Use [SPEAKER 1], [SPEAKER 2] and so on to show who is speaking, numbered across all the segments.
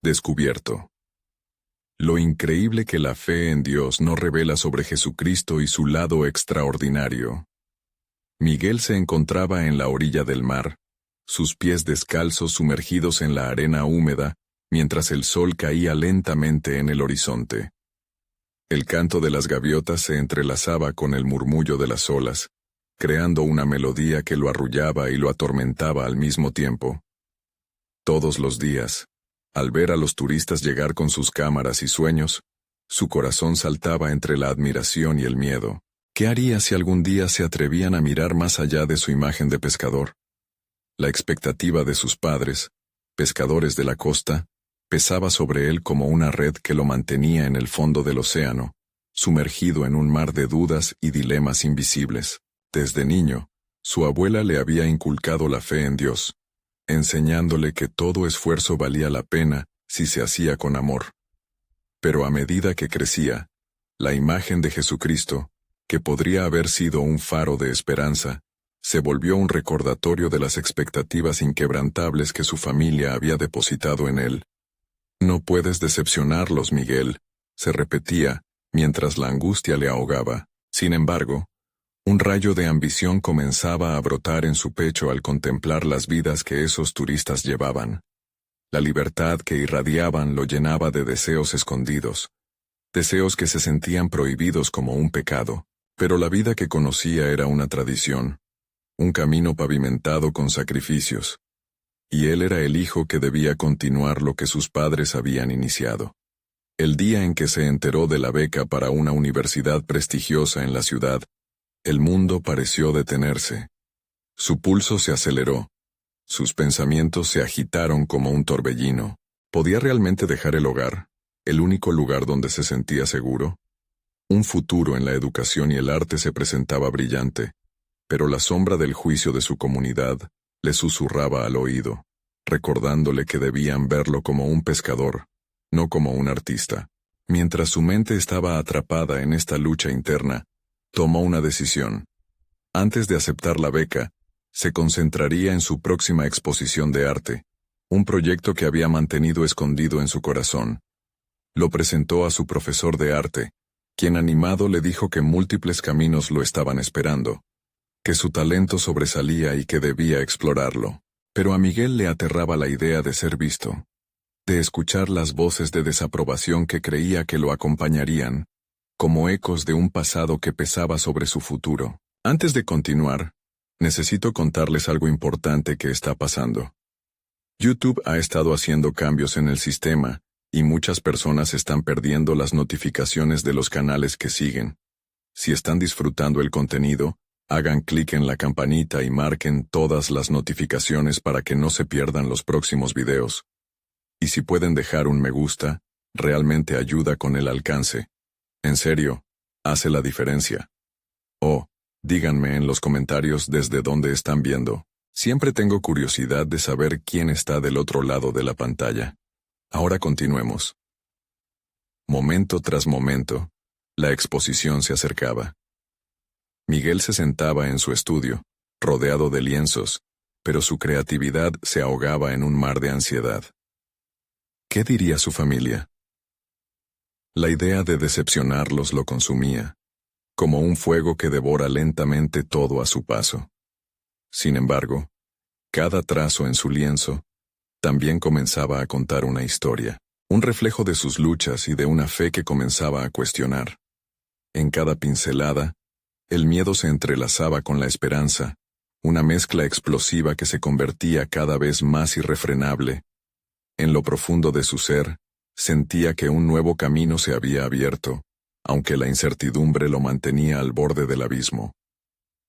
[SPEAKER 1] Descubierto. Lo increíble que la fe en Dios nos revela sobre Jesucristo y su lado extraordinario. Miguel se encontraba en la orilla del mar, sus pies descalzos sumergidos en la arena húmeda, mientras el sol caía lentamente en el horizonte. El canto de las gaviotas se entrelazaba con el murmullo de las olas, creando una melodía que lo arrullaba y lo atormentaba al mismo tiempo. Todos los días, al ver a los turistas llegar con sus cámaras y sueños, su corazón saltaba entre la admiración y el miedo. ¿Qué haría si algún día se atrevían a mirar más allá de su imagen de pescador? La expectativa de sus padres, pescadores de la costa, pesaba sobre él como una red que lo mantenía en el fondo del océano, sumergido en un mar de dudas y dilemas invisibles. Desde niño, su abuela le había inculcado la fe en Dios, enseñándole que todo esfuerzo valía la pena si se hacía con amor. Pero a medida que crecía, la imagen de Jesucristo, que podría haber sido un faro de esperanza, se volvió un recordatorio de las expectativas inquebrantables que su familia había depositado en él. «No puedes decepcionarlos, Miguel», se repetía, mientras la angustia le ahogaba. Sin embargo, un rayo de ambición comenzaba a brotar en su pecho al contemplar las vidas que esos turistas llevaban. La libertad que irradiaban lo llenaba de deseos escondidos, deseos que se sentían prohibidos como un pecado, pero la vida que conocía era una tradición, un camino pavimentado con sacrificios, y él era el hijo que debía continuar lo que sus padres habían iniciado. El día en que se enteró de la beca para una universidad prestigiosa en la ciudad, el mundo pareció detenerse. Su pulso se aceleró. Sus pensamientos se agitaron como un torbellino. ¿Podía realmente dejar el hogar, el único lugar donde se sentía seguro? Un futuro en la educación y el arte se presentaba brillante, pero la sombra del juicio de su comunidad le susurraba al oído, recordándole que debían verlo como un pescador, no como un artista. Mientras su mente estaba atrapada en esta lucha interna, tomó una decisión. Antes de aceptar la beca, se concentraría en su próxima exposición de arte, un proyecto que había mantenido escondido en su corazón. Lo presentó a su profesor de arte, quien animado le dijo que múltiples caminos lo estaban esperando, que su talento sobresalía y que debía explorarlo. Pero a Miguel le aterraba la idea de ser visto, de escuchar las voces de desaprobación que creía que lo acompañarían, como ecos de un pasado que pesaba sobre su futuro. Antes de continuar, necesito contarles algo importante que está pasando. YouTube ha estado haciendo cambios en el sistema, y muchas personas están perdiendo las notificaciones de los canales que siguen. Si están disfrutando el contenido, hagan clic en la campanita y marquen todas las notificaciones para que no se pierdan los próximos videos. Y si pueden dejar un me gusta, realmente ayuda con el alcance. En serio, hace la diferencia. Oh, díganme en los comentarios desde dónde están viendo. Siempre tengo curiosidad de saber quién está del otro lado de la pantalla. Ahora continuemos. Momento tras momento, la exposición se acercaba. Miguel se sentaba en su estudio, rodeado de lienzos, pero su creatividad se ahogaba en un mar de ansiedad. ¿Qué diría su familia? La idea de decepcionarlos lo consumía, como un fuego que devora lentamente todo a su paso. Sin embargo, cada trazo en su lienzo también comenzaba a contar una historia, un reflejo de sus luchas y de una fe que comenzaba a cuestionar. En cada pincelada, el miedo se entrelazaba con la esperanza, una mezcla explosiva que se convertía cada vez más irrefrenable. En lo profundo de su ser, sentía que un nuevo camino se había abierto, aunque la incertidumbre lo mantenía al borde del abismo.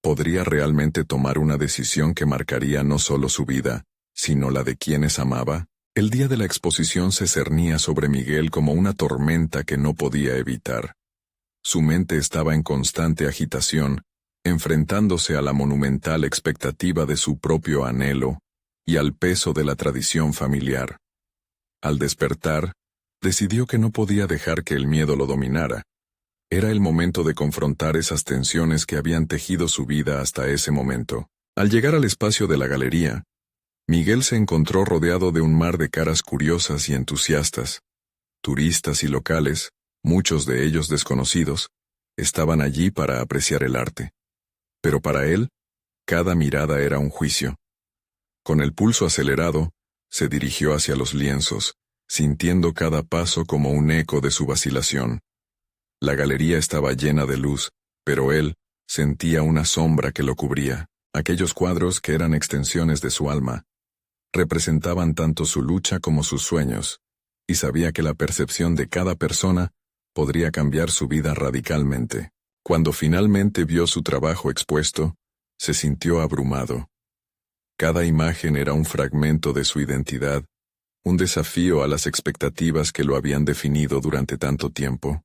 [SPEAKER 1] ¿Podría realmente tomar una decisión que marcaría no solo su vida, sino la de quienes amaba? El día de la exposición se cernía sobre Miguel como una tormenta que no podía evitar. Su mente estaba en constante agitación, enfrentándose a la monumental expectativa de su propio anhelo y al peso de la tradición familiar. Al despertar, decidió que no podía dejar que el miedo lo dominara. Era el momento de confrontar esas tensiones que habían tejido su vida hasta ese momento. Al llegar al espacio de la galería, Miguel se encontró rodeado de un mar de caras curiosas y entusiastas. Turistas y locales, muchos de ellos desconocidos, estaban allí para apreciar el arte. Pero para él, cada mirada era un juicio. Con el pulso acelerado, se dirigió hacia los lienzos, sintiendo cada paso como un eco de su vacilación. La galería estaba llena de luz, pero él sentía una sombra que lo cubría. Aquellos cuadros, que eran extensiones de su alma, representaban tanto su lucha como sus sueños, y sabía que la percepción de cada persona podría cambiar su vida radicalmente. Cuando finalmente vio su trabajo expuesto, se sintió abrumado. Cada imagen era un fragmento de su identidad, un desafío a las expectativas que lo habían definido durante tanto tiempo.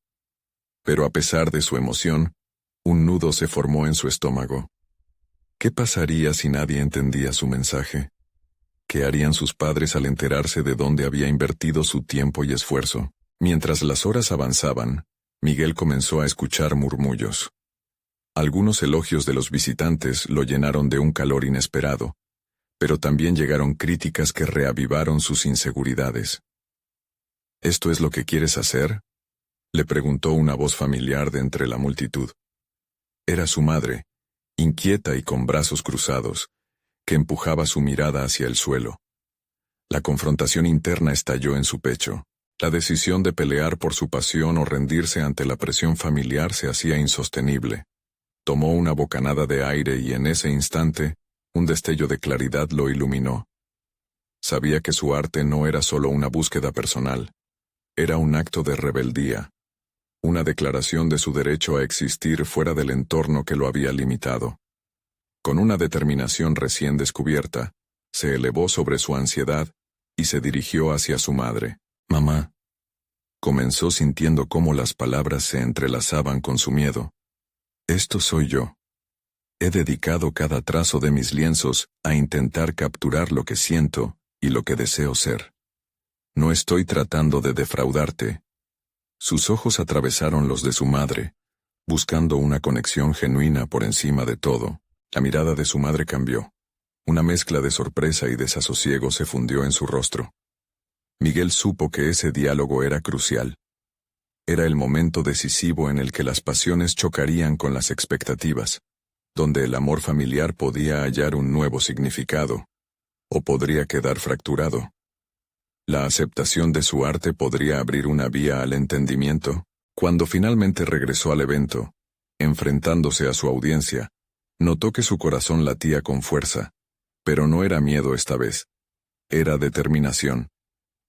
[SPEAKER 1] Pero a pesar de su emoción, un nudo se formó en su estómago. ¿Qué pasaría si nadie entendía su mensaje? ¿Qué harían sus padres al enterarse de dónde había invertido su tiempo y esfuerzo? Mientras las horas avanzaban, Miguel comenzó a escuchar murmullos. Algunos elogios de los visitantes lo llenaron de un calor inesperado, pero también llegaron críticas que reavivaron sus inseguridades. ¿Esto es lo que quieres hacer?, le preguntó una voz familiar de entre la multitud. Era su madre, inquieta y con brazos cruzados, que empujaba su mirada hacia el suelo. La confrontación interna estalló en su pecho. La decisión de pelear por su pasión o rendirse ante la presión familiar se hacía insostenible. Tomó una bocanada de aire y en ese instante, un destello de claridad lo iluminó. Sabía que su arte no era solo una búsqueda personal. Era un acto de rebeldía. Una declaración de su derecho a existir fuera del entorno que lo había limitado. Con una determinación recién descubierta, se elevó sobre su ansiedad y se dirigió hacia su madre. «Mamá», comenzó sintiendo cómo las palabras se entrelazaban con su miedo. «Esto soy yo. He dedicado cada trazo de mis lienzos a intentar capturar lo que siento y lo que deseo ser. No estoy tratando de defraudarte». Sus ojos atravesaron los de su madre, buscando una conexión genuina por encima de todo. La mirada de su madre cambió. Una mezcla de sorpresa y desasosiego se fundió en su rostro. Miguel supo que ese diálogo era crucial. Era el momento decisivo en el que las pasiones chocarían con las expectativas, donde el amor familiar podía hallar un nuevo significado, o podría quedar fracturado. La aceptación de su arte podría abrir una vía al entendimiento. Cuando finalmente regresó al evento, enfrentándose a su audiencia, notó que su corazón latía con fuerza, pero no era miedo esta vez. Era determinación.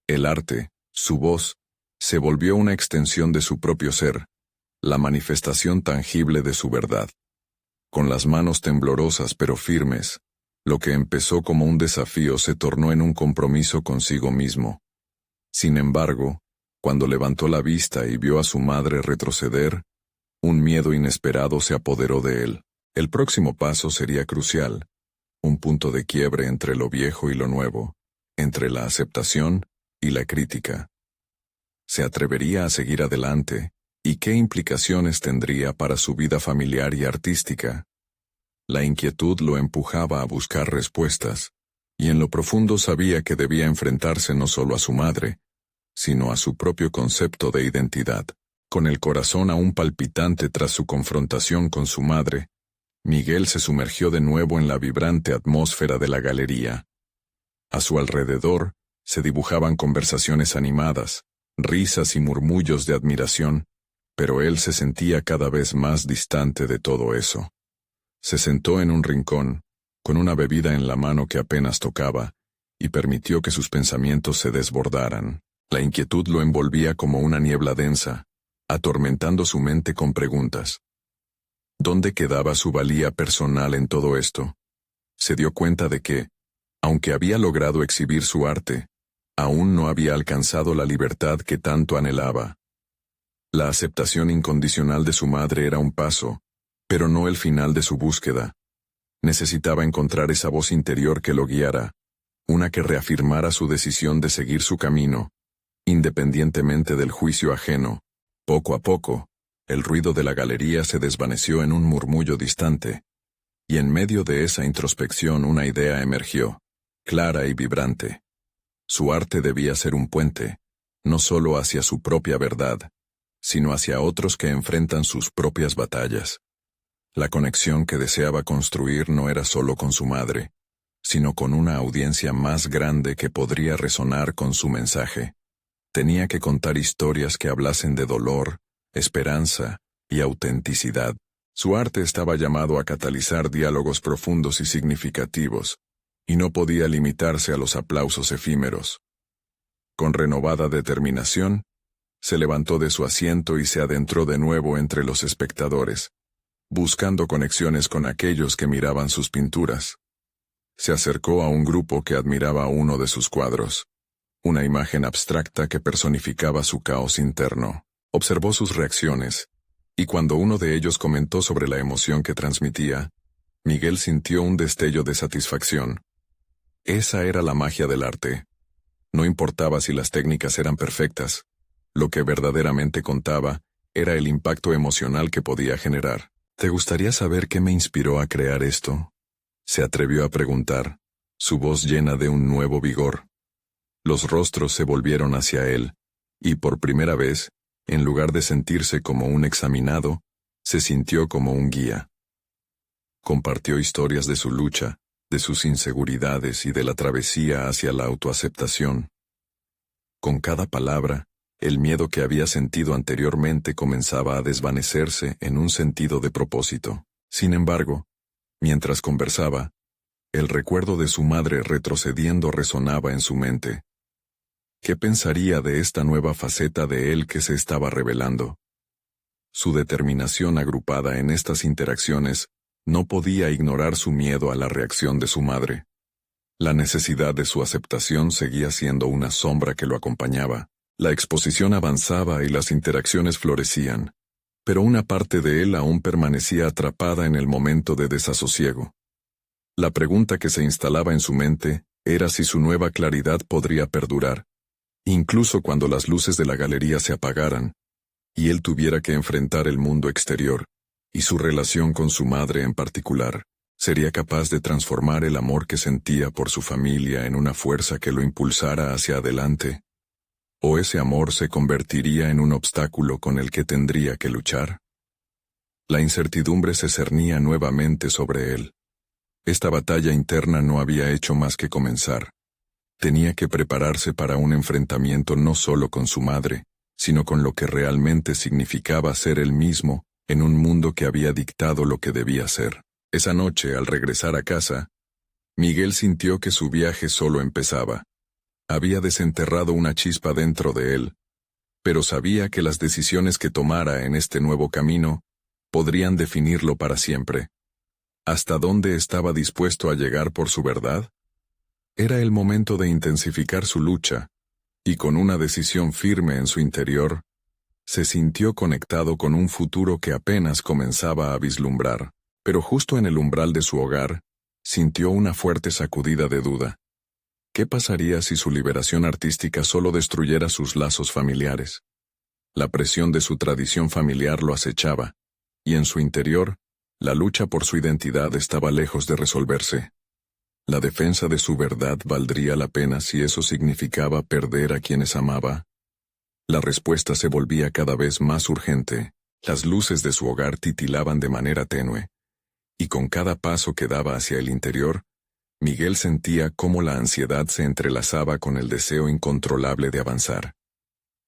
[SPEAKER 1] El arte, su voz, se volvió una extensión de su propio ser, la manifestación tangible de su verdad. Con las manos temblorosas pero firmes, lo que empezó como un desafío se tornó en un compromiso consigo mismo. Sin embargo, cuando levantó la vista y vio a su madre retroceder, un miedo inesperado se apoderó de él. El próximo paso sería crucial, un punto de quiebre entre lo viejo y lo nuevo, entre la aceptación y la crítica. ¿Se atrevería a seguir adelante? ¿Y qué implicaciones tendría para su vida familiar y artística? La inquietud lo empujaba a buscar respuestas, y en lo profundo sabía que debía enfrentarse no solo a su madre, sino a su propio concepto de identidad. Con el corazón aún palpitante tras su confrontación con su madre, Miguel se sumergió de nuevo en la vibrante atmósfera de la galería. A su alrededor se dibujaban conversaciones animadas, risas y murmullos de admiración, pero él se sentía cada vez más distante de todo eso. Se sentó en un rincón, con una bebida en la mano que apenas tocaba, y permitió que sus pensamientos se desbordaran. La inquietud lo envolvía como una niebla densa, atormentando su mente con preguntas. ¿Dónde quedaba su valía personal en todo esto? Se dio cuenta de que, aunque había logrado exhibir su arte, aún no había alcanzado la libertad que tanto anhelaba. La aceptación incondicional de su madre era un paso, pero no el final de su búsqueda. Necesitaba encontrar esa voz interior que lo guiara, una que reafirmara su decisión de seguir su camino, independientemente del juicio ajeno. Poco a poco, el ruido de la galería se desvaneció en un murmullo distante, y en medio de esa introspección una idea emergió. clara y vibrante. Su arte debía ser un puente, no solo hacia su propia verdad, sino hacia otros que enfrentan sus propias batallas. La conexión que deseaba construir no era solo con su madre, sino con una audiencia más grande que podría resonar con su mensaje. Tenía que contar historias que hablasen de dolor, esperanza y autenticidad. Su arte estaba llamado a catalizar diálogos profundos y significativos, y no podía limitarse a los aplausos efímeros. Con renovada determinación, se levantó de su asiento y se adentró de nuevo entre los espectadores, buscando conexiones con aquellos que miraban sus pinturas. Se acercó a un grupo que admiraba uno de sus cuadros, una imagen abstracta que personificaba su caos interno. Observó sus reacciones, y cuando uno de ellos comentó sobre la emoción que transmitía, Miguel sintió un destello de satisfacción. Esa era la magia del arte. No importaba si las técnicas eran perfectas, lo que verdaderamente contaba era el impacto emocional que podía generar. ¿Te gustaría saber qué me inspiró a crear esto?, se atrevió a preguntar, su voz llena de un nuevo vigor. Los rostros se volvieron hacia él, y por primera vez, en lugar de sentirse como un examinado, se sintió como un guía. Compartió historias de su lucha, de sus inseguridades y de la travesía hacia la autoaceptación. Con cada palabra, el miedo que había sentido anteriormente comenzaba a desvanecerse en un sentido de propósito. Sin embargo, mientras conversaba, el recuerdo de su madre retrocediendo resonaba en su mente. ¿Qué pensaría de esta nueva faceta de él que se estaba revelando? Su determinación agrupada en estas interacciones no podía ignorar su miedo a la reacción de su madre. La necesidad de su aceptación seguía siendo una sombra que lo acompañaba. La exposición avanzaba y las interacciones florecían, pero una parte de él aún permanecía atrapada en el momento de desasosiego. La pregunta que se instalaba en su mente era si su nueva claridad podría perdurar, incluso cuando las luces de la galería se apagaran, y él tuviera que enfrentar el mundo exterior, y su relación con su madre en particular. ¿Sería capaz de transformar el amor que sentía por su familia en una fuerza que lo impulsara hacia adelante? ¿O ese amor se convertiría en un obstáculo con el que tendría que luchar? La incertidumbre se cernía nuevamente sobre él. Esta batalla interna no había hecho más que comenzar. Tenía que prepararse para un enfrentamiento no solo con su madre, sino con lo que realmente significaba ser él mismo en un mundo que había dictado lo que debía ser. Esa noche, al regresar a casa, Miguel sintió que su viaje solo empezaba. Había desenterrado una chispa dentro de él, pero sabía que las decisiones que tomara en este nuevo camino podrían definirlo para siempre. ¿Hasta dónde estaba dispuesto a llegar por su verdad? Era el momento de intensificar su lucha, y con una decisión firme en su interior, se sintió conectado con un futuro que apenas comenzaba a vislumbrar. Pero justo en el umbral de su hogar, sintió una fuerte sacudida de duda. ¿Qué pasaría si su liberación artística solo destruyera sus lazos familiares? La presión de su tradición familiar lo acechaba, y en su interior, la lucha por su identidad estaba lejos de resolverse. ¿La defensa de su verdad valdría la pena si eso significaba perder a quienes amaba? La respuesta se volvía cada vez más urgente. Las luces de su hogar titilaban de manera tenue, y con cada paso que daba hacia el interior, Miguel sentía cómo la ansiedad se entrelazaba con el deseo incontrolable de avanzar.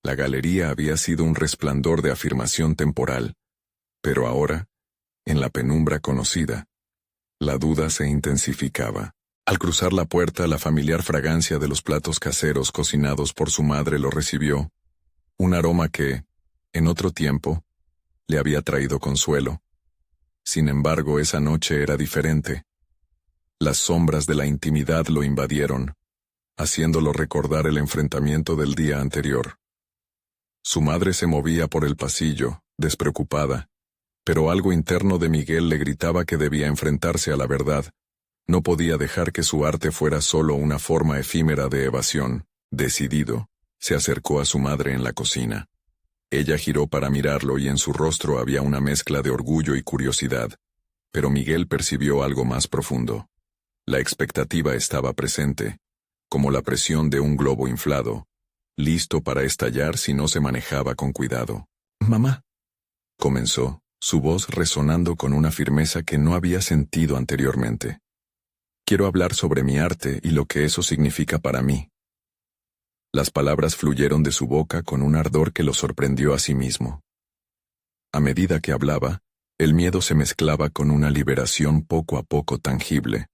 [SPEAKER 1] La galería había sido un resplandor de afirmación temporal, pero ahora, en la penumbra conocida, la duda se intensificaba. Al cruzar la puerta, la familiar fragancia de los platos caseros cocinados por su madre lo recibió, un aroma que, en otro tiempo, le había traído consuelo. Sin embargo, esa noche era diferente. Las sombras de la intimidad lo invadieron, haciéndolo recordar el enfrentamiento del día anterior. Su madre se movía por el pasillo, despreocupada, pero algo interno de Miguel le gritaba que debía enfrentarse a la verdad. No podía dejar que su arte fuera solo una forma efímera de evasión. Decidido, se acercó a su madre en la cocina. Ella giró para mirarlo y en su rostro había una mezcla de orgullo y curiosidad, pero Miguel percibió algo más profundo. La expectativa estaba presente, como la presión de un globo inflado, listo para estallar si no se manejaba con cuidado. «Mamá», comenzó, su voz resonando con una firmeza que no había sentido anteriormente. «Quiero hablar sobre mi arte y lo que eso significa para mí». Las palabras fluyeron de su boca con un ardor que lo sorprendió a sí mismo. A medida que hablaba, el miedo se mezclaba con una liberación poco a poco tangible.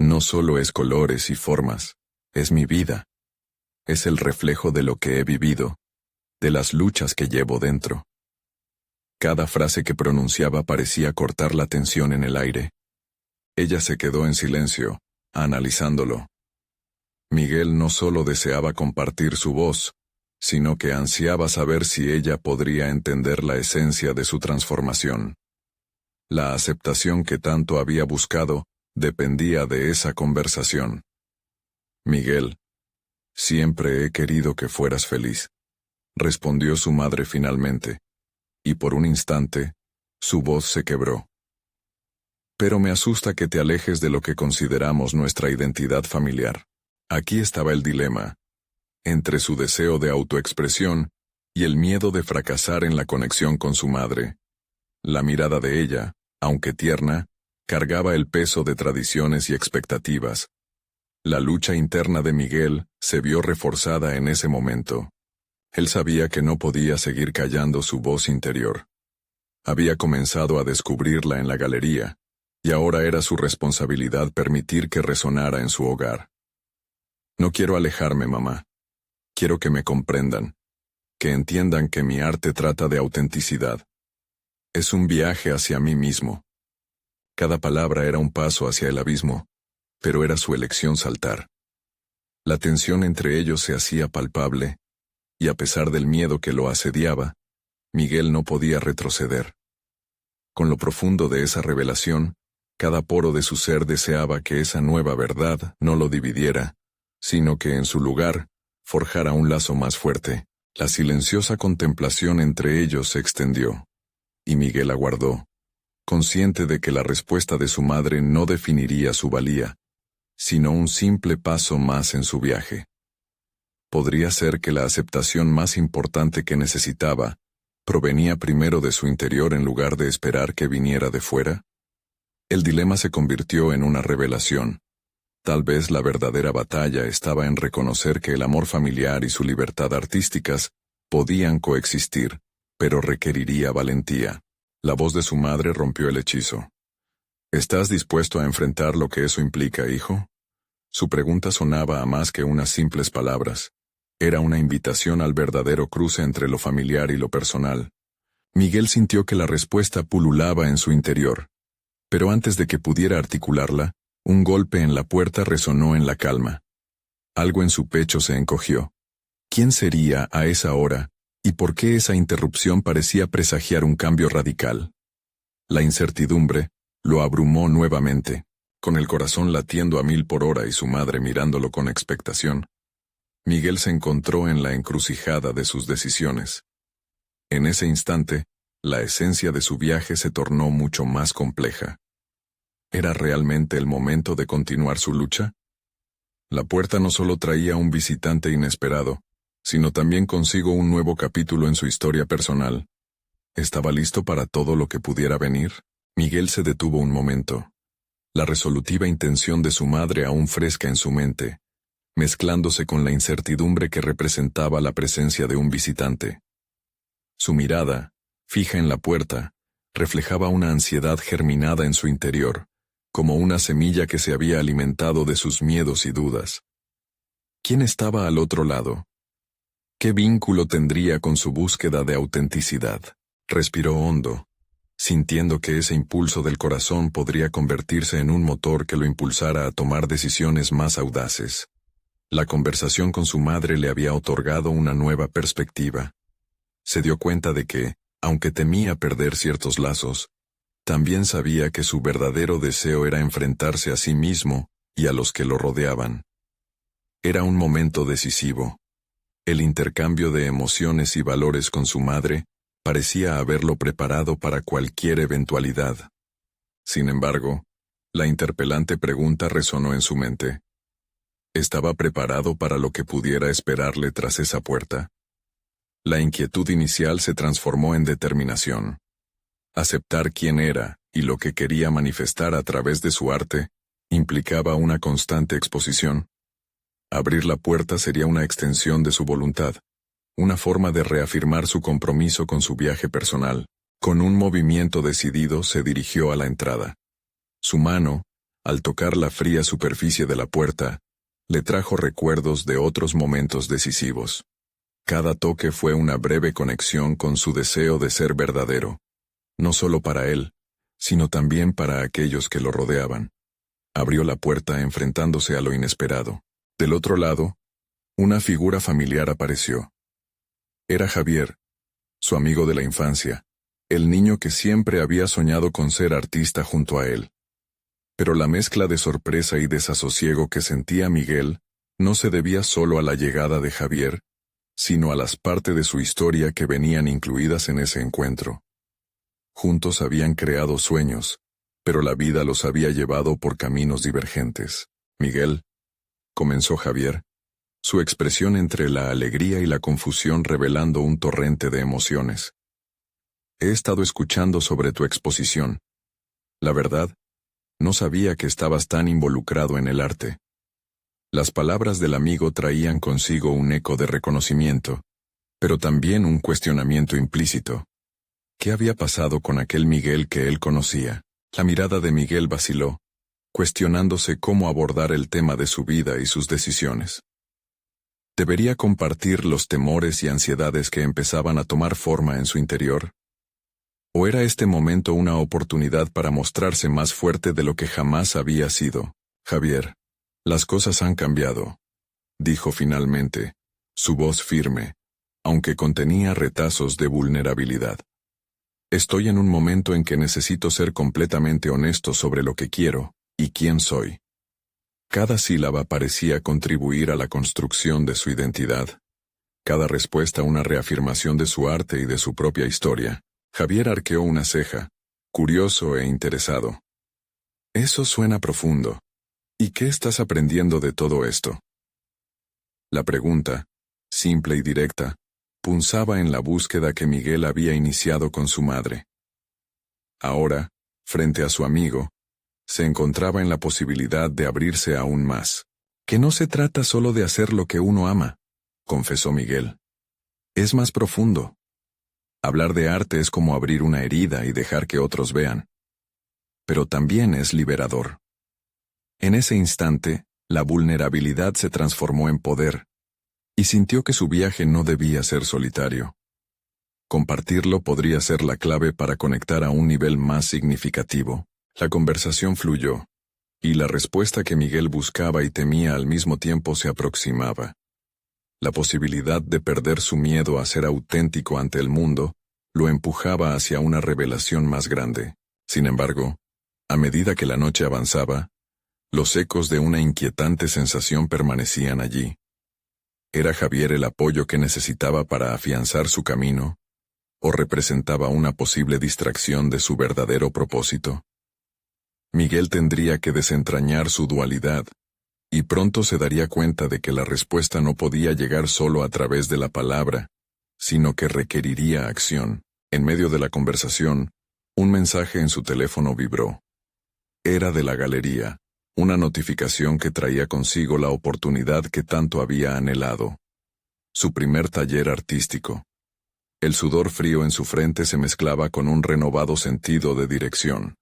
[SPEAKER 1] No solo es colores y formas, es mi vida. Es el reflejo de lo que he vivido, de las luchas que llevo dentro. Cada frase que pronunciaba parecía cortar la tensión en el aire. Ella se quedó en silencio, analizándolo. Miguel no solo deseaba compartir su voz, sino que ansiaba saber si ella podría entender la esencia de su transformación. La aceptación que tanto había buscado dependía de esa conversación. «Miguel, siempre he querido que fueras feliz», respondió su madre finalmente, y por un instante, su voz se quebró. «Pero me asusta que te alejes de lo que consideramos nuestra identidad familiar». Aquí estaba el dilema, entre su deseo de autoexpresión y el miedo de fracasar en la conexión con su madre. La mirada de ella, aunque tierna, cargaba el peso de tradiciones y expectativas. La lucha interna de Miguel se vio reforzada en ese momento. Él sabía que no podía seguir callando su voz interior. Había comenzado a descubrirla en la galería, y ahora era su responsabilidad permitir que resonara en su hogar. «No quiero alejarme, mamá. Quiero que me comprendan, que entiendan que mi arte trata de autenticidad. Es un viaje hacia mí mismo». Cada palabra era un paso hacia el abismo, pero era su elección saltar. La tensión entre ellos se hacía palpable, y a pesar del miedo que lo asediaba, Miguel no podía retroceder. Con lo profundo de esa revelación, cada poro de su ser deseaba que esa nueva verdad no lo dividiera, sino que en su lugar, forjara un lazo más fuerte. La silenciosa contemplación entre ellos se extendió, y Miguel aguardó, consciente de que la respuesta de su madre no definiría su valía, sino un simple paso más en su viaje. ¿Podría ser que la aceptación más importante que necesitaba provenía primero de su interior en lugar de esperar que viniera de fuera? El dilema se convirtió en una revelación. Tal vez la verdadera batalla estaba en reconocer que el amor familiar y su libertad artísticas podían coexistir, pero requeriría valentía. La voz de su madre rompió el hechizo. «¿Estás dispuesto a enfrentar lo que eso implica, hijo?» Su pregunta sonaba a más que unas simples palabras. Era una invitación al verdadero cruce entre lo familiar y lo personal. Miguel sintió que la respuesta pululaba en su interior. Pero antes de que pudiera articularla, un golpe en la puerta resonó en la calma. Algo en su pecho se encogió. ¿Quién sería a esa hora, y por qué esa interrupción parecía presagiar un cambio radical? La incertidumbre lo abrumó nuevamente, con el corazón latiendo a 1000 por hora y su madre mirándolo con expectación. Miguel se encontró en la encrucijada de sus decisiones. En ese instante, la esencia de su viaje se tornó mucho más compleja. ¿Era realmente el momento de continuar su lucha? La puerta no solo traía un visitante inesperado, sino también consigo un nuevo capítulo en su historia personal. ¿Estaba listo para todo lo que pudiera venir? Miguel se detuvo un momento. La resolutiva intención de su madre aún fresca en su mente, mezclándose con la incertidumbre que representaba la presencia de un visitante. Su mirada, fija en la puerta, reflejaba una ansiedad germinada en su interior, como una semilla que se había alimentado de sus miedos y dudas. ¿Quién estaba al otro lado? ¿Qué vínculo tendría con su búsqueda de autenticidad? Respiró hondo, sintiendo que ese impulso del corazón podría convertirse en un motor que lo impulsara a tomar decisiones más audaces. La conversación con su madre le había otorgado una nueva perspectiva. Se dio cuenta de que, aunque temía perder ciertos lazos, también sabía que su verdadero deseo era enfrentarse a sí mismo y a los que lo rodeaban. Era un momento decisivo. El intercambio de emociones y valores con su madre parecía haberlo preparado para cualquier eventualidad. Sin embargo, La interpelante pregunta resonó en su mente. ¿Estaba preparado para lo que pudiera esperarle tras esa puerta? La inquietud inicial se transformó en determinación. Aceptar quién era y lo que quería manifestar a través de su arte implicaba una constante exposición. Abrir la puerta sería una extensión de su voluntad, una forma de reafirmar su compromiso con su viaje personal. Con un movimiento decidido se dirigió a la entrada. Su mano, al tocar la fría superficie de la puerta, le trajo recuerdos de otros momentos decisivos. Cada toque fue una breve conexión con su deseo de ser verdadero, no solo para él, sino también para aquellos que lo rodeaban. Abrió la puerta enfrentándose a lo inesperado. Del otro lado, una figura familiar apareció. Era Javier, su amigo de la infancia, el niño que siempre había soñado con ser artista junto a él. Pero la mezcla de sorpresa y desasosiego que sentía Miguel no se debía solo a la llegada de Javier, sino a las partes de su historia que venían incluidas en ese encuentro. Juntos habían creado sueños, pero la vida los había llevado por caminos divergentes. Miguel, comenzó Javier, su expresión entre la alegría y la confusión revelando un torrente de emociones. He estado escuchando sobre tu exposición. La verdad, no sabía que estabas tan involucrado en el arte. Las palabras del amigo traían consigo un eco de reconocimiento, pero también un cuestionamiento implícito. ¿Qué había pasado con aquel Miguel que él conocía? La mirada de Miguel vaciló, cuestionándose cómo abordar el tema de su vida y sus decisiones. ¿Debería compartir los temores y ansiedades que empezaban a tomar forma en su interior? ¿O era este momento una oportunidad para mostrarse más fuerte de lo que jamás había sido? Javier, las cosas han cambiado, dijo finalmente, su voz firme, aunque contenía retazos de vulnerabilidad. Estoy en un momento en que necesito ser completamente honesto sobre lo que quiero y quién soy. Cada sílaba parecía contribuir a la construcción de su identidad. Cada respuesta una reafirmación de su arte y de su propia historia. Javier arqueó una ceja, curioso e interesado. Eso suena profundo. ¿Y qué estás aprendiendo de todo esto? La pregunta, simple y directa, punzaba en la búsqueda que Miguel había iniciado con su madre. Ahora, frente a su amigo, se encontraba en la posibilidad de abrirse aún más. Que no se trata solo de hacer lo que uno ama, confesó Miguel. Es más profundo. Hablar de arte es como abrir una herida y dejar que otros vean. Pero también es liberador. En ese instante, la vulnerabilidad se transformó en poder, y sintió que su viaje no debía ser solitario. Compartirlo podría ser la clave para conectar a un nivel más significativo. La conversación fluyó, y la respuesta que Miguel buscaba y temía al mismo tiempo se aproximaba. La posibilidad de perder su miedo a ser auténtico ante el mundo lo empujaba hacia una revelación más grande. Sin embargo, a medida que la noche avanzaba, los ecos de una inquietante sensación permanecían allí. ¿Era Javier el apoyo que necesitaba para afianzar su camino? ¿O representaba una posible distracción de su verdadero propósito? Miguel tendría que desentrañar su dualidad, y pronto se daría cuenta de que la respuesta no podía llegar solo a través de la palabra, sino que requeriría acción. En medio de la conversación, un mensaje en su teléfono vibró. Era de la galería, una notificación que traía consigo la oportunidad que tanto había anhelado. Su primer taller artístico. El sudor frío en su frente se mezclaba con un renovado sentido de dirección.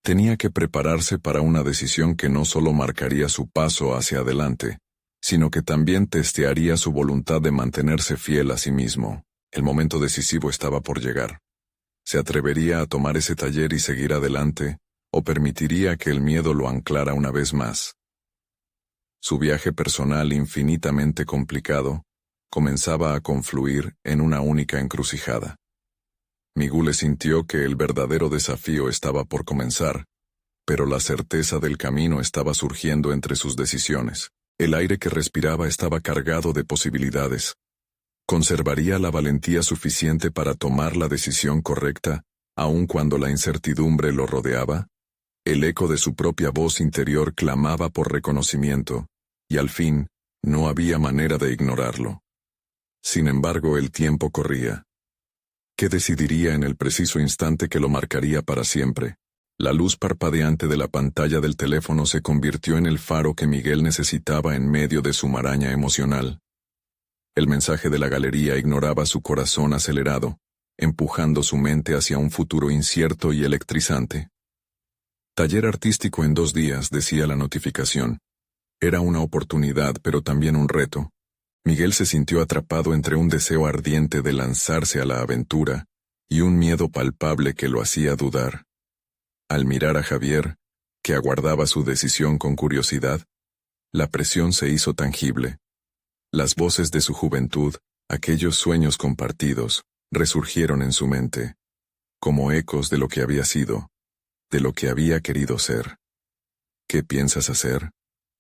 [SPEAKER 1] Tenía que prepararse para una decisión que no solo marcaría su paso hacia adelante, sino que también testearía su voluntad de mantenerse fiel a sí mismo. El momento decisivo estaba por llegar. ¿Se atrevería a tomar ese taller y seguir adelante, o permitiría que el miedo lo anclara una vez más? Su viaje personal infinitamente complicado comenzaba a confluir en una única encrucijada. Miguel sintió que el verdadero desafío estaba por comenzar, pero la certeza del camino estaba surgiendo entre sus decisiones. El aire que respiraba estaba cargado de posibilidades. ¿Conservaría la valentía suficiente para tomar la decisión correcta, aun cuando la incertidumbre lo rodeaba? El eco de su propia voz interior clamaba por reconocimiento, y al fin, no había manera de ignorarlo. Sin embargo, el tiempo corría. ¿Qué decidiría en el preciso instante que lo marcaría para siempre? La luz parpadeante de la pantalla del teléfono se convirtió en el faro que Miguel necesitaba en medio de su maraña emocional. El mensaje de la galería ignoraba su corazón acelerado, empujando su mente hacia un futuro incierto y electrizante. Taller artístico en 2 días, decía la notificación. Era una oportunidad, pero también un reto. Miguel se sintió atrapado entre un deseo ardiente de lanzarse a la aventura y un miedo palpable que lo hacía dudar. Al mirar a Javier, que aguardaba su decisión con curiosidad, la presión se hizo tangible. Las voces de su juventud, aquellos sueños compartidos, resurgieron en su mente, como ecos de lo que había sido, de lo que había querido ser. ¿Qué piensas hacer?,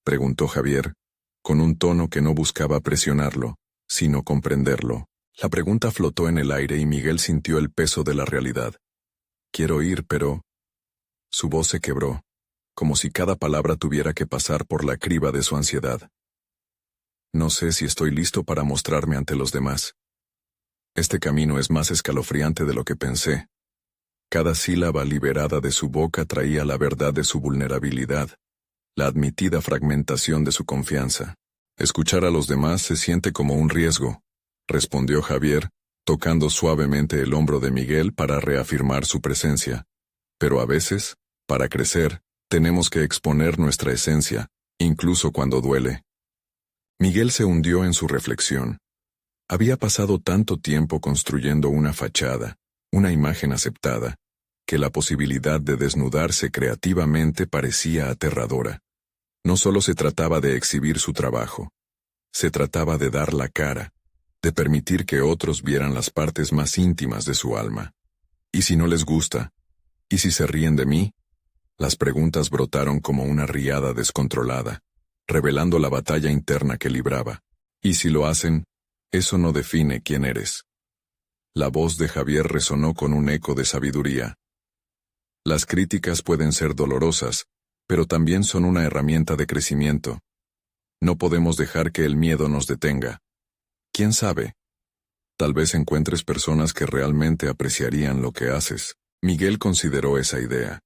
[SPEAKER 1] preguntó Javier, con un tono que no buscaba presionarlo, sino comprenderlo. La pregunta flotó en el aire y Miguel sintió el peso de la realidad. Quiero ir, pero... Su voz se quebró, como si cada palabra tuviera que pasar por la criba de su ansiedad. No sé si estoy listo para mostrarme ante los demás. Este camino es más escalofriante de lo que pensé. Cada sílaba liberada de su boca traía la verdad de su vulnerabilidad, la admitida fragmentación de su confianza. Escuchar a los demás se siente como un riesgo, respondió Javier, tocando suavemente el hombro de Miguel para reafirmar su presencia. Pero a veces, para crecer, tenemos que exponer nuestra esencia, incluso cuando duele. Miguel se hundió en su reflexión. Había pasado tanto tiempo construyendo una fachada, una imagen aceptada, que la posibilidad de desnudarse creativamente parecía aterradora. No solo se trataba de exhibir su trabajo, se trataba de dar la cara, de permitir que otros vieran las partes más íntimas de su alma. ¿Y si no les gusta? ¿Y si se ríen de mí? Las preguntas brotaron como una riada descontrolada, revelando la batalla interna que libraba. ¿Y si lo hacen? Eso no define quién eres. La voz de Javier resonó con un eco de sabiduría. Las críticas pueden ser dolorosas, pero también son una herramienta de crecimiento. No podemos dejar que el miedo nos detenga. ¿Quién sabe? Tal vez encuentres personas que realmente apreciarían lo que haces. Miguel consideró esa idea.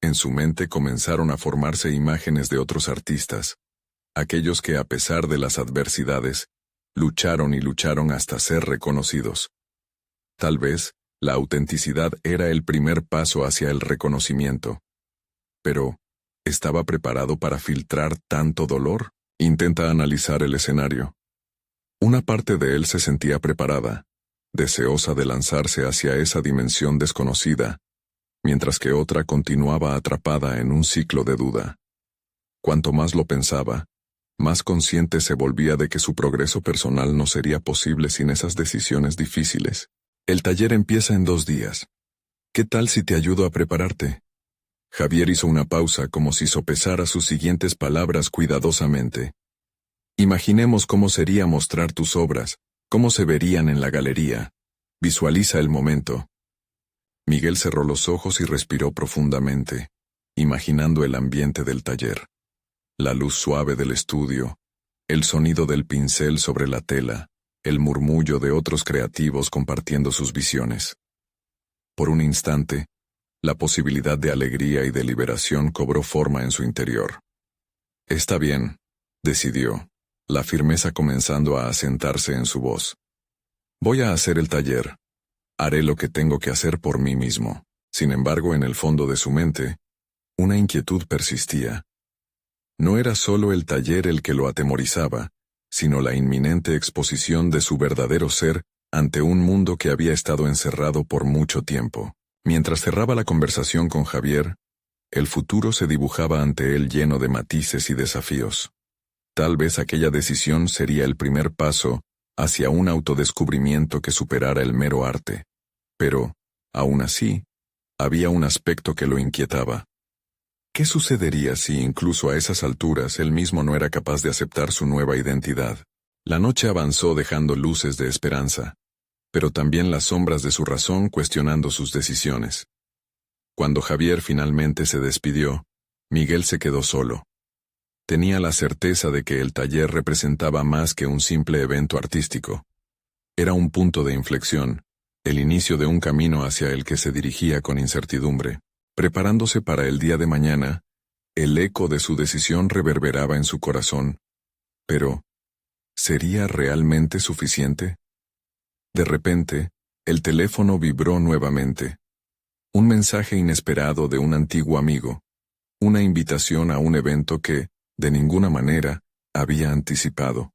[SPEAKER 1] En su mente comenzaron a formarse imágenes de otros artistas, aquellos que a pesar de las adversidades, lucharon y lucharon hasta ser reconocidos. Tal vez, la autenticidad era el primer paso hacia el reconocimiento. Pero, ¿estaba preparado para filtrar tanto dolor? Intenta analizar el escenario. Una parte de él se sentía preparada, deseosa de lanzarse hacia esa dimensión desconocida, mientras que otra continuaba atrapada en un ciclo de duda. Cuanto más lo pensaba, más consciente se volvía de que su progreso personal no sería posible sin esas decisiones difíciles. El taller empieza en 2 días. ¿Qué tal si te ayudo a prepararte? Javier hizo una pausa como si sopesara sus siguientes palabras cuidadosamente. Imaginemos cómo sería mostrar tus obras, cómo se verían en la galería. Visualiza el momento. Miguel cerró los ojos y respiró profundamente, imaginando el ambiente del taller. La luz suave del estudio, el sonido del pincel sobre la tela, el murmullo de otros creativos compartiendo sus visiones. Por un instante, la posibilidad de alegría y de liberación cobró forma en su interior. Está bien, decidió, la firmeza comenzando a asentarse en su voz. Voy a hacer el taller. Haré lo que tengo que hacer por mí mismo. Sin embargo, en el fondo de su mente, una inquietud persistía. No era solo el taller el que lo atemorizaba, sino la inminente exposición de su verdadero ser ante un mundo que había estado encerrado por mucho tiempo. Mientras cerraba la conversación con Javier, el futuro se dibujaba ante él lleno de matices y desafíos. Tal vez aquella decisión sería el primer paso hacia un autodescubrimiento que superara el mero arte. Pero, aún así, había un aspecto que lo inquietaba. ¿Qué sucedería si incluso a esas alturas él mismo no era capaz de aceptar su nueva identidad? La noche avanzó dejando luces de esperanza, pero también las sombras de su razón cuestionando sus decisiones. Cuando Javier finalmente se despidió, Miguel se quedó solo. Tenía la certeza de que el taller representaba más que un simple evento artístico. Era un punto de inflexión, el inicio de un camino hacia el que se dirigía con incertidumbre. Preparándose para el día de mañana, el eco de su decisión reverberaba en su corazón. Pero, ¿sería realmente suficiente? De repente, el teléfono vibró nuevamente. Un mensaje inesperado de un antiguo amigo. Una invitación a un evento que, de ninguna manera, había anticipado.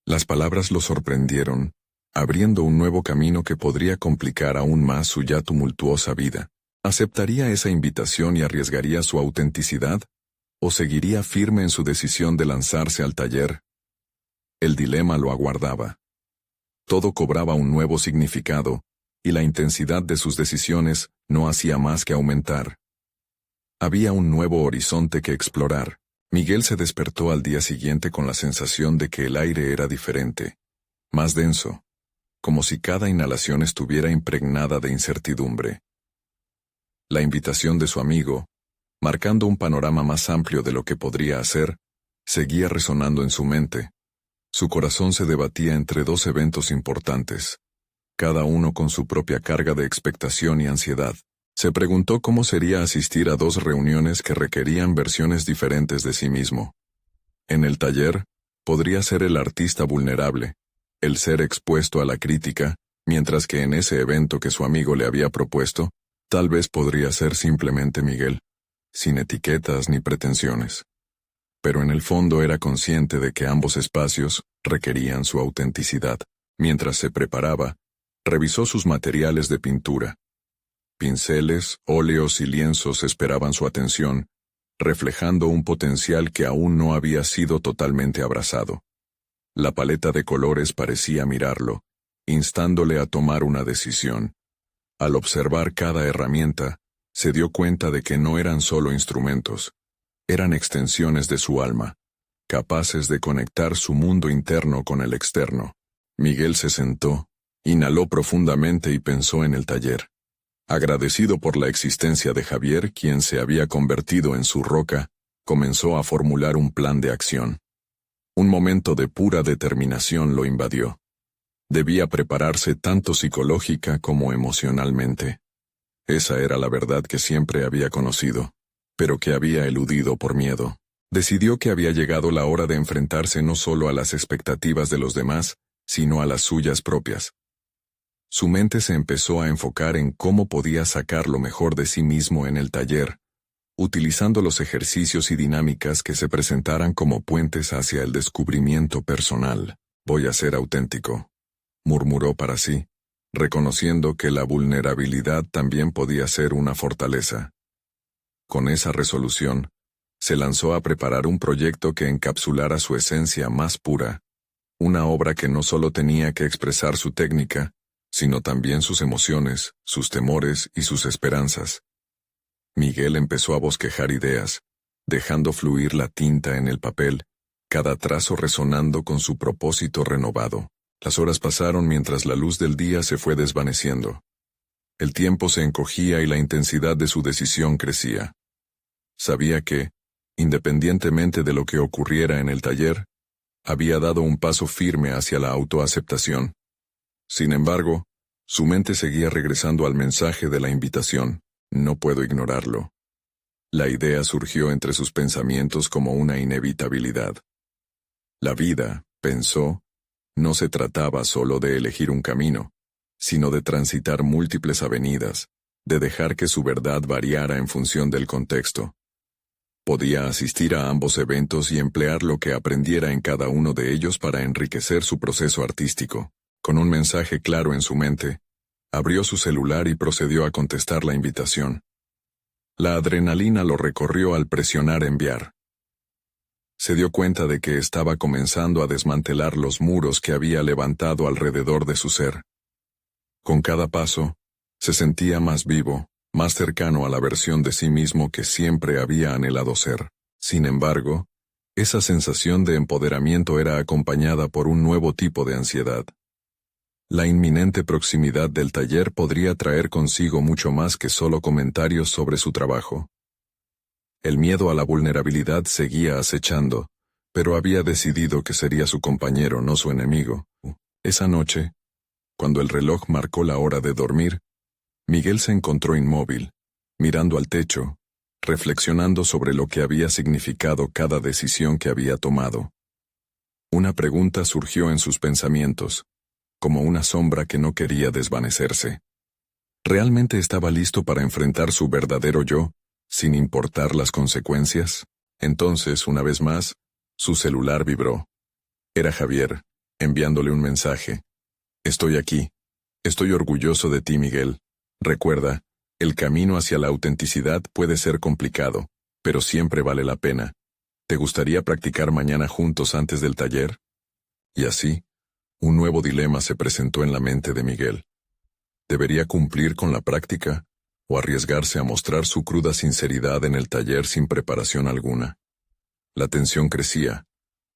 [SPEAKER 1] Las palabras lo sorprendieron, abriendo un nuevo camino que podría complicar aún más su ya tumultuosa vida. ¿Aceptaría esa invitación y arriesgaría su autenticidad? ¿O seguiría firme en su decisión de lanzarse al taller? El dilema lo aguardaba. Todo cobraba un nuevo significado, y la intensidad de sus decisiones no hacía más que aumentar. Había un nuevo horizonte que explorar. Miguel se despertó al día siguiente con la sensación de que el aire era diferente, más denso, como si cada inhalación estuviera impregnada de incertidumbre. La invitación de su amigo, marcando un panorama más amplio de lo que podría hacer, seguía resonando en su mente. Su corazón se debatía entre dos eventos importantes, cada uno con su propia carga de expectación y ansiedad. Se preguntó cómo sería asistir a dos reuniones que requerían versiones diferentes de sí mismo. En el taller, podría ser el artista vulnerable, el ser expuesto a la crítica, mientras que en ese evento que su amigo le había propuesto, tal vez podría ser simplemente Miguel, sin etiquetas ni pretensiones. Pero en el fondo era consciente de que ambos espacios requerían su autenticidad. Mientras se preparaba, revisó sus materiales de pintura. Pinceles, óleos y lienzos esperaban su atención, reflejando un potencial que aún no había sido totalmente abrazado. La paleta de colores parecía mirarlo, instándole a tomar una decisión. Al observar cada herramienta, se dio cuenta de que no eran solo instrumentos, eran extensiones de su alma, capaces de conectar su mundo interno con el externo. Miguel se sentó, inhaló profundamente y pensó en el taller. Agradecido por la existencia de Javier, quien se había convertido en su roca, comenzó a formular un plan de acción. Un momento de pura determinación lo invadió. Debía prepararse tanto psicológica como emocionalmente. Esa era la verdad que siempre había conocido, pero que había eludido por miedo. Decidió que había llegado la hora de enfrentarse no solo a las expectativas de los demás, sino a las suyas propias. Su mente se empezó a enfocar en cómo podía sacar lo mejor de sí mismo en el taller, utilizando los ejercicios y dinámicas que se presentaran como puentes hacia el descubrimiento personal. «Voy a ser auténtico», murmuró para sí, reconociendo que la vulnerabilidad también podía ser una fortaleza. Con esa resolución, se lanzó a preparar un proyecto que encapsulara su esencia más pura, una obra que no solo tenía que expresar su técnica, sino también sus emociones, sus temores y sus esperanzas. Miguel empezó a bosquejar ideas, dejando fluir la tinta en el papel, cada trazo resonando con su propósito renovado. Las horas pasaron mientras la luz del día se fue desvaneciendo. El tiempo se encogía y la intensidad de su decisión crecía. Sabía que, independientemente de lo que ocurriera en el taller, había dado un paso firme hacia la autoaceptación. Sin embargo, su mente seguía regresando al mensaje de la invitación. No puedo ignorarlo. La idea surgió entre sus pensamientos como una inevitabilidad. La vida, pensó, no se trataba solo de elegir un camino, sino de transitar múltiples avenidas, de dejar que su verdad variara en función del contexto. Podía asistir a ambos eventos y emplear lo que aprendiera en cada uno de ellos para enriquecer su proceso artístico. Con un mensaje claro en su mente, abrió su celular y procedió a contestar la invitación. La adrenalina lo recorrió al presionar enviar. Se dio cuenta de que estaba comenzando a desmantelar los muros que había levantado alrededor de su ser. Con cada paso, se sentía más vivo, más cercano a la versión de sí mismo que siempre había anhelado ser. Sin embargo, esa sensación de empoderamiento era acompañada por un nuevo tipo de ansiedad. La inminente proximidad del taller podría traer consigo mucho más que solo comentarios sobre su trabajo. El miedo a la vulnerabilidad seguía acechando, pero había decidido que sería su compañero, no su enemigo. Esa noche, cuando el reloj marcó la hora de dormir, Miguel se encontró inmóvil, mirando al techo, reflexionando sobre lo que había significado cada decisión que había tomado. Una pregunta surgió en sus pensamientos, como una sombra que no quería desvanecerse. ¿Realmente estaba listo para enfrentar su verdadero yo, sin importar las consecuencias? Entonces, una vez más, su celular vibró. Era Javier, enviándole un mensaje. Estoy aquí. Estoy orgulloso de ti, Miguel. Recuerda, el camino hacia la autenticidad puede ser complicado, pero siempre vale la pena. ¿Te gustaría practicar mañana juntos antes del taller? Y así, un nuevo dilema se presentó en la mente de Miguel. ¿Debería cumplir con la práctica o arriesgarse a mostrar su cruda sinceridad en el taller sin preparación alguna? La tensión crecía,